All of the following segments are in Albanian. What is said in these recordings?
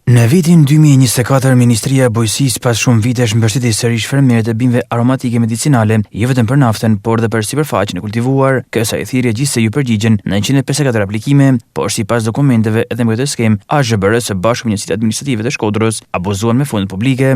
Në vitin 2024, Ministria e Bujqësisë pas shumë vitesh mbështeti sërish fermerët e bimëve aromatike medicinale, jo vetëm për naftën, por edhe për sipërfaqen e kultivuar. Kësaj thirrje gjithsej ju përgjigjen 954 aplikime, por sipas dokumenteve edhe me këtë skemë, AZHBR së bashku me njësitë administrative të Shkodrës abuzuan me fondet publike.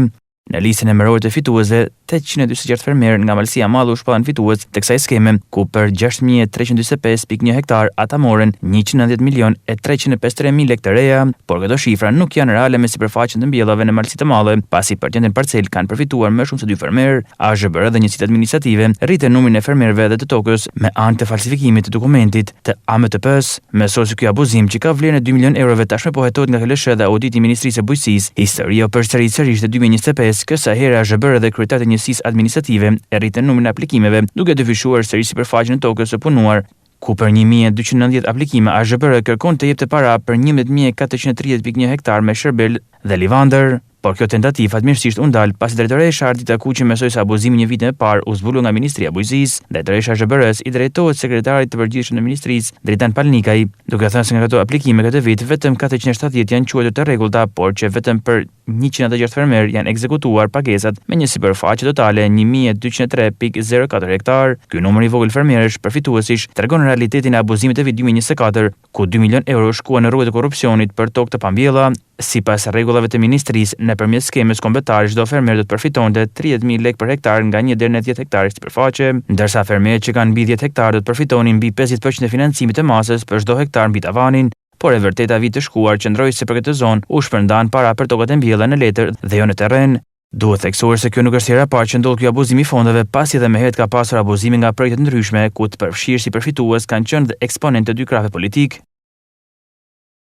Në listën e mërore të fituesve, 824 fermerë nga Malësia Madhe u shpallan fitues të kësaj skeme, ku për 6345.1 hektar ata morën 190.353.000 lekë të reja, por këto shifra nuk janë reale me sipërfaqen të mbjellave në Malësi të Madhe, pasi për të njëjtën parcel kanë përfituar më shumë se 2 fermerë. AZHBR dhe njësitë administrative rritën numrin e fermerëve dhe të tokës me anë të falsifikimit të dokumentit të AMTP-s. Mesoj se ky abuzim që ka vlerën e 2 milionë eurove tashmë po hetohet nga KLSH dhe auditi i Ministrisë së Bujqësisë. Historia u përsërit sërish te 2025. Kësa herë AZHBR dhe kryetarët e njësisë administrative e rritën numrin e aplikimeve, duke dyfishuar sërish sipërfaqen e tokës së punuar, ku për 1290 aplikime AZHBR kërkon të jepte para për 11430.1 hektar me shërbel dhe livandër. Por kjo tentativë fatmirësisht u ndal pasi drejtoresha Ardita Kuqi mesoi se abuzimi një vitin e parë u zbulu nga Ministria e Bujqësisë. Drejtoresha e AZHBR-s i drejtohet sekretarit të përgjithshëm të Ministrisë, Dritan Palnikaj, duke thënë se nga ato aplikime këtë vit vetëm 470 janë quajtur të rregullta, por që vetëm për 106 fermerë janë ekzekutuar pagesat me një sipërfaqe totale 1203.04 hektar. Ky numër i vogël fermerësh përfituesish tregon realitetin e abuzimit të vitit 2024, ku 2 milionë euro shkuan në rrugët e korrupsionit për tokë të pambjella. Sipas rregullave të ministrisë, nëpërmjet skemës kombëtare çdo fermer do të përfitonte 30.000 lekë për hektar nga 1 deri në 10 hektarë sipërfaqe, ndërsa fermerët që kanë mbi 10 hektar do të përfitonin mbi 50% e financimit të masës për çdo hektar mbi tavanin. Por e vërteta vit të shkuar qëndroi se për këtë zonë u shpërndan para për tokat e mbjella në letër dhe jo në terren. Duhet theksuar se kjo nuk është hera e parë që ndodh ky abuzim i fondeve, pasi edhe më herët ka pasur abuzime nga projekte të ndryshme ku të përfshirë si përfitues kanë qenë dhe eksponentë të dy krahëve politik.